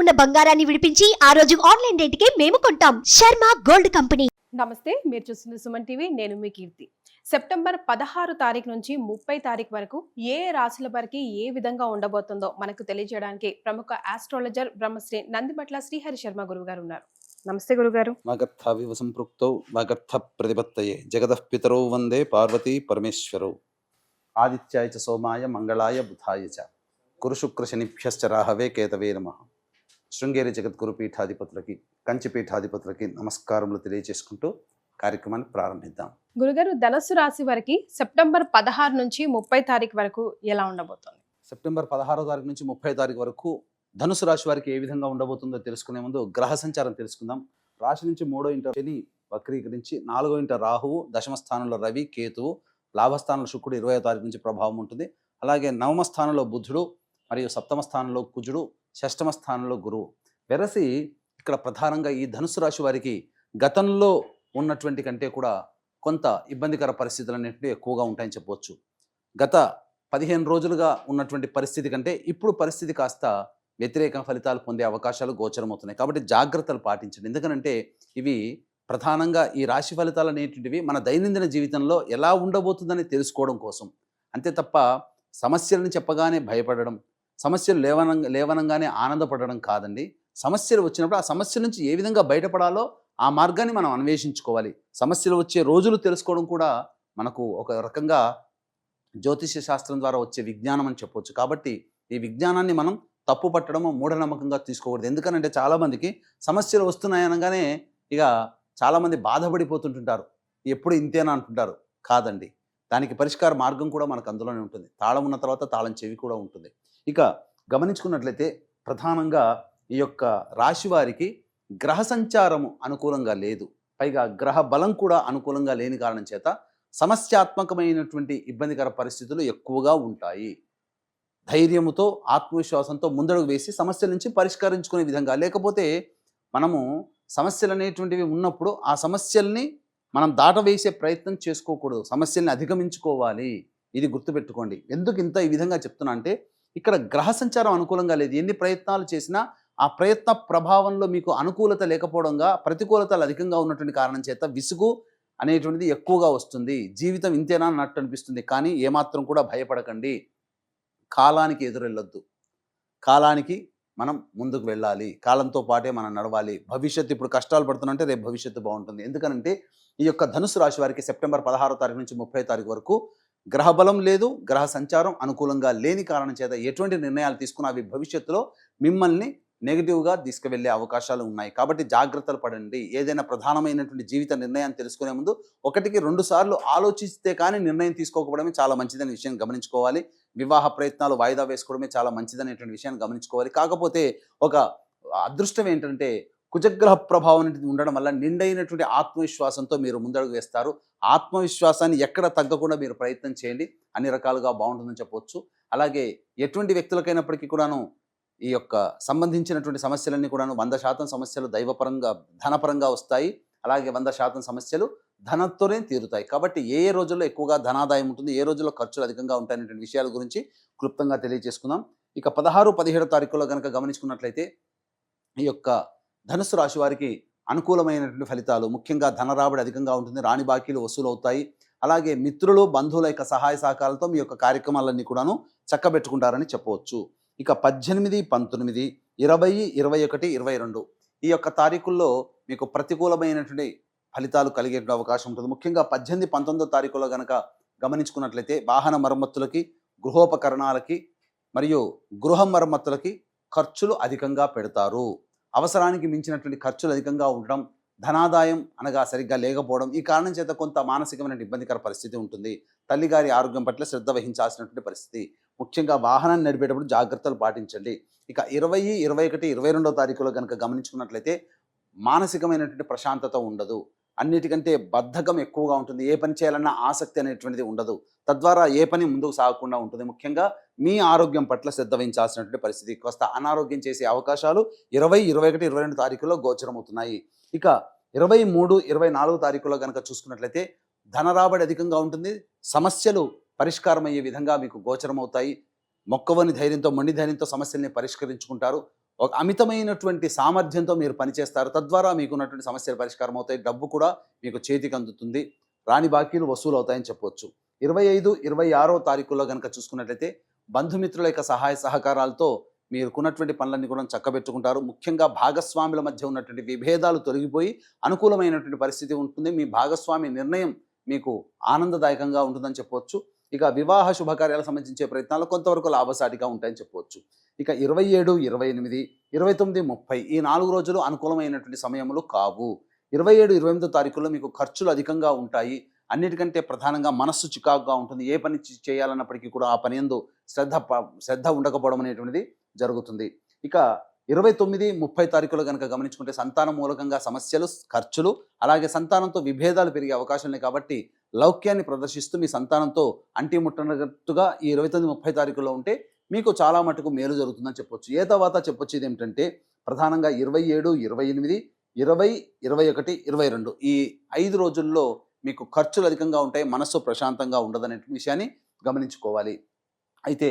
ఉన్న బంగారాన్ని విడిపించి ఆ రోజు ఆన్లైన్ రేటుకే మేము కొంటాం. Sharma gold company. నమస్తే, మీరు చూస్తున్న సుమన్ టీవీ. నేను మీ కీర్తి. సెప్టెంబర్ 16 తారీఖు నుంచి 30 తారీఖు వరకు ఏ రాశుల వారికి ఏ విధంగా ఉండబోతుందో మనకు తెలియజేయడానికి ప్రముఖ ఆస్ట్రాలజర్ బ్రహ్మశ్రీ నందిబట్ల శ్రీహరి శర్మ గురువు గారు ఉన్నారు. నమస్తే గురుగారు. వాగర్థావివ సంపృక్తౌ వాగర్థ ప్రతిపత్తయే జగదః పితరౌ వందే పార్వతీ పరమేశ్వరౌ. ఆదిత్యాయ చ సోమాయ మంగళాయ బుధాయ చ గురు శుక్ర శనిభ్యశ్చ రాహవే కేతవే నమః. శృంగేరి జగద్గురు పీఠాధిపతులకి, కంచి పీఠాధిపతులకి నమస్కారములు తెలియజేసుకుంటూ కార్యక్రమాన్ని ప్రారంభిద్దాం. గురుగారు, ధనస్సు రాశి వారికి సెప్టెంబర్ 16 నుంచి 30 తారీఖు వరకు ఎలా ఉండబోతోంది? సెప్టెంబర్ 16వ తారీఖు నుంచి 30వ తారీఖు వరకు ధనుసు రాశి వారికి ఏ విధంగా ఉండబోతుందో తెలుసుకునే ముందు గ్రహ సంచారం తెలుసుకుందాం. రాశి నుంచి 3వ ఇంట శని వక్రీకరించి 4వ ఇంట రాహువు, దశమ స్థానంలో రవి, కేతువు, లాభస్థానంలో శుక్రుడు 20వ తారీఖు నుంచి ప్రభావం ఉంటుంది. అలాగే నవమ స్థానంలో బుధుడు మరియు సప్తమ స్థానంలో కుజుడు, షష్టమ స్థానంలో గురువు. వెరసి ఇక్కడ ప్రధానంగా ఈ ధనుసు రాశి వారికి గతంలో ఉన్నటువంటి కంటే కూడా కొంత ఇబ్బందికర పరిస్థితులు అనేటివి ఎక్కువగా ఉంటాయని చెప్పవచ్చు. గత 15 రోజులుగా ఉన్నటువంటి పరిస్థితి కంటే ఇప్పుడు పరిస్థితి కాస్త వ్యతిరేక ఫలితాలు పొందే అవకాశాలు గోచరమవుతున్నాయి. కాబట్టి జాగ్రత్తలు పాటించండి. ఎందుకనంటే ఇవి ప్రధానంగా ఈ రాశి ఫలితాలు అనేటువంటివి మన దైనందిన జీవితంలో ఎలా ఉండబోతుందని తెలుసుకోవడం కోసం, అంతే తప్ప సమస్యలను చెప్పగానే భయపడడం, సమస్యలు లేవనంగానే ఆనందపడడం కాదండి. సమస్యలు వచ్చినప్పుడు ఆ సమస్య నుంచి ఏ విధంగా బయటపడాలో ఆ మార్గాన్ని మనం అన్వేషించుకోవాలి. సమస్యలు వచ్చే రోజులు తెలుసుకోవడం కూడా మనకు ఒక రకంగా జ్యోతిష్య శాస్త్రం ద్వారా వచ్చే విజ్ఞానం అని చెప్పవచ్చు. కాబట్టి ఈ విజ్ఞానాన్ని మనం తప్పు పట్టడము, మూఢనమ్మకంగా తీసుకోకూడదు. ఎందుకనంటే చాలామందికి సమస్యలు వస్తున్నాయనగానే ఇక చాలామంది బాధపడిపోతుంటుంటారు. ఎప్పుడు ఇంతేనా అంటుంటారు. కాదండి, దానికి పరిష్కార మార్గం కూడా మనకు అందులోనే ఉంటుంది. తాళం ఉన్న తర్వాత తాళం చెవి కూడా ఉంటుంది. ఇక గమనించుకున్నట్లయితే ప్రధానంగా ఈ యొక్క రాశి వారికి గ్రహ సంచారము అనుకూలంగా లేదు. పైగా గ్రహ బలం కూడా అనుకూలంగా లేని కారణం చేత సమస్యాత్మకమైనటువంటి ఇబ్బందికర పరిస్థితులు ఎక్కువగా ఉంటాయి. ధైర్యముతో, ఆత్మవిశ్వాసంతో ముందడుగు వేసి సమస్యల నుంచి పరిష్కరించుకునే విధంగా, లేకపోతే మనము సమస్యలు అనేటువంటివి ఉన్నప్పుడు ఆ సమస్యల్ని మనం దాటవేసే ప్రయత్నం చేసుకోకూడదు. సమస్యల్ని అధిగమించుకోవాలి. ఇది గుర్తుపెట్టుకోండి. ఎందుకు ఇంత ఈ విధంగా చెప్తున్నా అంటే ఇక్కడ గ్రహ సంచారం అనుకూలంగా లేదు. ఎన్ని ప్రయత్నాలు చేసినా ఆ ప్రయత్న ప్రభావంలో మీకు అనుకూలత లేకపోవడంగా, ప్రతికూలతలు అధికంగా ఉన్నటువంటి కారణం చేత విసుగు అనేటువంటిది ఎక్కువగా వస్తుంది. జీవితం ఇంతేనా అన్నట్టు అనిపిస్తుంది. కానీ ఏమాత్రం కూడా భయపడకండి. కాలానికి ఎదురెళ్ళొద్దు. కాలానికి మనం ముందుకు వెళ్ళాలి. కాలంతో పాటే మనం నడవాలి. భవిష్యత్తు ఇప్పుడు కష్టాలు పడుతుందంటే రేపు భవిష్యత్తు బాగుంటుంది. ఎందుకనంటే ఈ యొక్క ధనుసు రాశి వారికి సెప్టెంబర్ 16వ తారీఖు నుంచి 30వ తారీఖు వరకు గ్రహబలం లేదు, గ్రహ సంచారం అనుకూలంగా లేని కారణం చేత ఎటువంటి నిర్ణయాలు తీసుకున్నా అవి భవిష్యత్తులో మిమ్మల్ని నెగిటివ్గా తీసుకువెళ్ళే అవకాశాలు ఉన్నాయి. కాబట్టి జాగ్రత్తలు పడండి. ఏదైనా ప్రధానమైనటువంటి జీవిత నిర్ణయాన్ని తెలుసుకునే ముందు 1కి 2 సార్లు ఆలోచిస్తే కానీ నిర్ణయం తీసుకోకపోవడమే చాలా మంచిదనే విషయం గమనించుకోవాలి. వివాహ ప్రయత్నాలు వాయిదా వేసుకోవడమే చాలా మంచిదనేటువంటి విషయాన్ని గమనించుకోవాలి. కాకపోతే ఒక అదృష్టం ఏంటంటే కుజగ్రహ ప్రభావం అనేది ఉండడం వల్ల నిండైనటువంటి ఆత్మవిశ్వాసంతో మీరు ముందడుగు వేస్తారు. ఆత్మవిశ్వాసాన్ని ఎక్కడ తగ్గకుండా మీరు ప్రయత్నం చేయండి. అన్ని రకాలుగా బాగుంటుందని చెప్పవచ్చు. అలాగే ఎటువంటి వ్యక్తులకైనప్పటికీ కూడాను ఈ యొక్క సంబంధించినటువంటి సమస్యలన్నీ కూడాను 100% సమస్యలు దైవపరంగా, ధనపరంగా వస్తాయి. అలాగే 100% సమస్యలు ధనంతోనే తీరుతాయి. కాబట్టి ఏ రోజుల్లో ఎక్కువగా ధనాదాయం ఉంటుంది, ఏ రోజుల్లో ఖర్చులు అధికంగా ఉంటాయనేటువంటి విషయాల గురించి క్లుప్తంగా తెలియజేసుకుందాం. ఇక 16, 17 తారీఖుల్లో కనుక గమనించుకున్నట్లయితే ఈ యొక్క ధనుసు రాశి వారికి అనుకూలమైనటువంటి ఫలితాలు, ముఖ్యంగా ధనరాబడి అధికంగా ఉంటుంది. రాని బాకీలు వసూలు అవుతాయి. అలాగే మిత్రులు, బంధువుల యొక్క సహాయ సహకారాలతో మీ యొక్క కార్యక్రమాలన్నీ కూడాను చక్కబెట్టుకుంటారని చెప్పవచ్చు. ఇక 18, 19, 20, 21, 22 ఈ యొక్క తారీఖుల్లో మీకు ప్రతికూలమైనటువంటి ఫలితాలు కలిగే అవకాశం ఉంటుంది. ముఖ్యంగా 18, 19 తారీఖుల్లో కనుక గమనించుకున్నట్లయితే వాహన మరమ్మతులకి, గృహోపకరణాలకి మరియు గృహ మరమ్మతులకి ఖర్చులు అధికంగా పెడతారు. అవసరానికి మించినటువంటి ఖర్చులు అధికంగా ఉండడం, ధనాదాయం అనగా సరిగ్గా లేకపోవడం, ఈ కారణం చేత కొంత మానసికమైన ఇబ్బందికర పరిస్థితి ఉంటుంది. తల్లిగారి ఆరోగ్యం పట్ల శ్రద్ధ వహించాల్సినటువంటి పరిస్థితి. ముఖ్యంగా వాహనాన్ని నడిపేటప్పుడు జాగ్రత్తలు పాటించండి. ఇక 20, 21, 22 తారీఖులో కనుక గమనించుకున్నట్లయితే మానసికమైనటువంటి ప్రశాంతత ఉండదు. అన్నిటికంటే బద్ధకం ఎక్కువగా ఉంటుంది. ఏ పని చేయాలన్నా ఆసక్తి అనేటువంటిది ఉండదు. తద్వారా ఏ పని ముందుకు సాగకుండా ఉంటుంది. ముఖ్యంగా మీ ఆరోగ్యం పట్ల శ్రద్ధ వహించాల్సినటువంటి పరిస్థితి. కాస్త అనారోగ్యం చేసే అవకాశాలు 20, 21, 22 తారీఖుల్లో గోచరమవుతున్నాయి. ఇక 23, 24 తారీఖుల్లో కనుక చూసుకున్నట్లయితే ధనరాబడి అధికంగా ఉంటుంది. సమస్యలు పరిష్కారం అయ్యే విధంగా మీకు గోచరమవుతాయి. మొక్కవని ధైర్యంతో, మొండి ధైర్యంతో సమస్యల్ని పరిష్కరించుకుంటారు. ఒక అమితమైనటువంటి సామర్థ్యంతో మీరు పనిచేస్తారు. తద్వారా మీకున్నటువంటి సమస్యలు పరిష్కారం అవుతాయి. డబ్బు కూడా మీకు చేతికి అందుతుంది. రాని బాకీలు వసూలు అవుతాయని చెప్పవచ్చు. 25, 26వ తారీఖుల్లో కనుక చూసుకున్నట్లయితే బంధుమిత్రుల యొక్క సహాయ సహకారాలతో మీరుకున్నటువంటి పనులన్నీ కూడా చక్కబెట్టుకుంటారు. ముఖ్యంగా భాగస్వాముల మధ్య ఉన్నటువంటి విభేదాలు తొలగిపోయి అనుకూలమైనటువంటి పరిస్థితి ఉంటుంది. మీ భాగస్వామి నిర్ణయం మీకు ఆనందదాయకంగా ఉంటుందని చెప్పవచ్చు. ఇక వివాహ శుభకార్యాలకు సంబంధించే ప్రయత్నాలు కొంతవరకు లాభసాటిగా ఉంటాయని చెప్పవచ్చు. ఇక 27, 28, 29, 30 ఈ 4 రోజులు అనుకూలమైనటువంటి సమయములు కావు. 27, 28 తారీఖుల్లో మీకు ఖర్చులు అధికంగా ఉంటాయి. అన్నిటికంటే ప్రధానంగా మనస్సు చికాకుగా ఉంటుంది. ఏ పని చేయాలన్నప్పటికీ కూడా ఆ పని యందు శ్రద్ధ ఉండకపోవడం అనేటువంటిది జరుగుతుంది. ఇక 29, 30 తారీఖులో కనుక గమనించుకుంటే సంతానం మూలకంగా సమస్యలు, ఖర్చులు, అలాగే సంతానంతో విభేదాలు పెరిగే అవకాశం ఉన్నాయి. కాబట్టి లౌక్యాన్ని ప్రదర్శిస్తూ మీ సంతానంతో అంటి ముట్టనట్టుగా ఈ 29, 30 తారీఖులో ఉంటే మీకు చాలా మటుకు మేలు జరుగుతుందని చెప్పొచ్చు. ఏ తర్వాత చెప్పొచ్చు ఇది ఏమిటంటే ప్రధానంగా 27, 28, 20, 21, 22 ఈ 5 రోజుల్లో మీకు ఖర్చులు అధికంగా ఉంటాయి. మనస్సు ప్రశాంతంగా ఉండదనే విషయాన్ని గమనించుకోవాలి. అయితే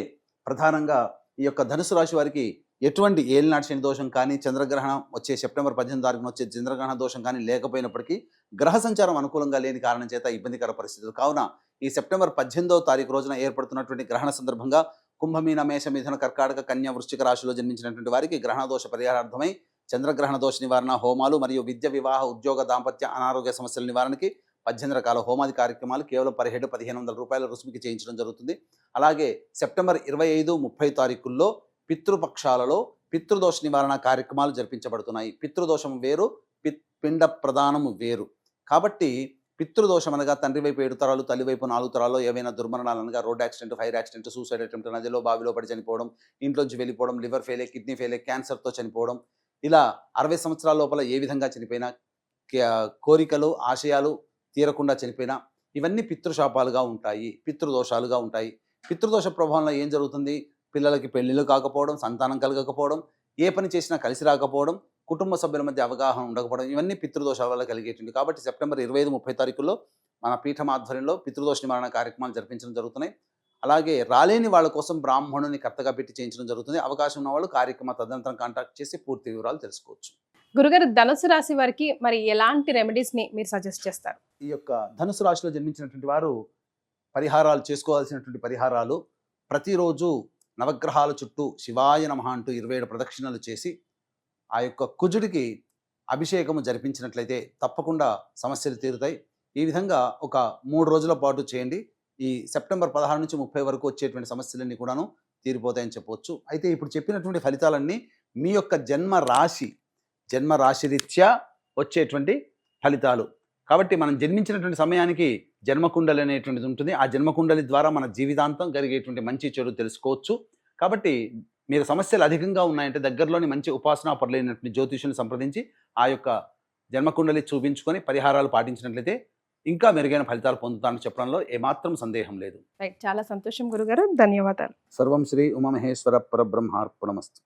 ప్రధానంగా ఈ యొక్క ధనుసు రాశి వారికి ఎటువంటి ఏలినాటి శని దోషం కానీ, చంద్రగ్రహణం వచ్చే సెప్టెంబర్ 18 తారీఖున వచ్చే చంద్రగ్రహణ దోషం కానీ లేకపోయినప్పటికీ గ్రహ సంచారం అనుకూలంగా లేని కారణం చేత ఇబ్బందికర పరిస్థితులు. కావున ఈ సెప్టెంబర్ 18వ తారీఖు రోజున ఏర్పడుతున్నటువంటి గ్రహణ సందర్భంగా కుంభమీన, మేష, మిథున, కర్కాటక, కన్య, వృశ్చిక రాశిలో జన్మించినటువంటి వారికి గ్రహణ దోష పరిహారార్థమై చంద్రగ్రహణ దోష నివారణ హోమాలు మరియు విద్య, వివాహ, ఉద్యోగ, దాంపత్య, అనారోగ్య సమస్యల నివారణకి 18 రకాల హోమాది కార్యక్రమాలు కేవలం 17,100 రూపాయల రుసుముకి చేయించడం జరుగుతుంది. అలాగే సెప్టెంబర్ 25, 30 తారీఖుల్లో పితృపక్షాలలో పితృదోష నివారణ కార్యక్రమాలు జరిపించబడుతున్నాయి. పితృదోషం వేరు, పిండ ప్రదానము వేరు. కాబట్టి పితృదోషం అనగా తండ్రి వైపు 7 తరాలు, తల్లి వైపు 4 తరాల్లో ఏవైనా దుర్మరణాలు అనగా road accident, fire accident, suicide attempt, నదిలో బావిలో పడి చనిపోవడం, ఇంట్లోంచి వెళ్ళిపోవడం, లివర్ ఫెయిలే, కిడ్నీ ఫెయిలే, క్యాన్సర్తో చనిపోవడం, ఇలా 60 సంవత్సరాల లోపల ఏ విధంగా చనిపోయినా, కోరికలు, ఆశయాలు తీరకుండా చనిపోయినా ఇవన్నీ పితృశాపాలుగా ఉంటాయి, పితృదోషాలుగా ఉంటాయి. పితృదోష ప్రభావంలో ఏం జరుగుతుంది? పిల్లలకి పెళ్లిళ్ళు కాకపోవడం, సంతానం కలగకపోవడం, ఏ పని చేసినా కలిసి రాకపోవడం, కుటుంబ సభ్యుల మధ్య అవగాహన ఉండకపోవడం, ఇవన్నీ పితృదోషాల వల్ల కలిగేటువంటి. కాబట్టి సెప్టెంబర్ 25, 30 తారీఖుల్లో మన పీఠం ఆధ్వర్యంలో పితృదోష నివారణ కార్యక్రమాలు జరిపించడం జరుగుతున్నాయి. అలాగే రాలేని వాళ్ళ కోసం బ్రాహ్మణుని కర్తగా పెట్టి చేయించడం జరుగుతుంది. అవకాశం ఉన్న వాళ్ళు కార్యక్రమ తదనంతరం కాంటాక్ట్ చేసి పూర్తి వివరాలు తెలుసుకోవచ్చు. గురుగారు, ధనుసు రాశి వారికి మరి ఎలాంటి రెమెడీస్ ని మీరు సజెస్ట్ చేస్తారు? ఈ యొక్క ధనుసు రాశిలో జన్మించినటువంటి వారు పరిహారాలు చేసుకోవాల్సినటువంటి పరిహారాలు ప్రతిరోజు నవగ్రహాల చుట్టూ శివాయ నమః అంటూ 27 ప్రదక్షిణలు చేసి ఆ యొక్క కుజుడికి అభిషేకము జరిపించినట్లయితే తప్పకుండా సమస్యలు తీరుతాయి. ఈ విధంగా ఒక 3 రోజుల పాటు చేయండి. ఈ సెప్టెంబర్ 16 నుంచి 30 వరకు వచ్చేటువంటి సమస్యలన్నీ కూడాను తీరిపోతాయని చెప్పవచ్చు. అయితే ఇప్పుడు చెప్పినటువంటి ఫలితాలన్నీ మీ యొక్క జన్మ రాశి రీత్యా వచ్చేటువంటి ఫలితాలు. కాబట్టి మనం జన్మించినటువంటి సమయానికి జన్మకుండలి అనేటువంటిది ఉంటుంది. ఆ జన్మకుండలి ద్వారా మన జీవితాంతం జరిగేటువంటి మంచి చెడు తెలుసుకోవచ్చు. కాబట్టి మీరు సమస్యలు అధికంగా ఉన్నాయంటే దగ్గరలోని మంచి ఉపాసనా పరులైనటువంటి జ్యోతిషుని సంప్రదించి ఆ యొక్క జన్మకుండలి చూపించుకొని పరిహారాలు పాటించినట్లయితే ఇంకా మెరుగైన ఫలితాలు పొందుతానని చెప్పడంలో ఏమాత్రం సందేహం లేదు. రైట్, చాలా సంతోషం గురుగారు, ధన్యవాదాలు. సర్వం శ్రీ ఉమామహేశ్వర పరబ్రహ్మార్పణమస్తు.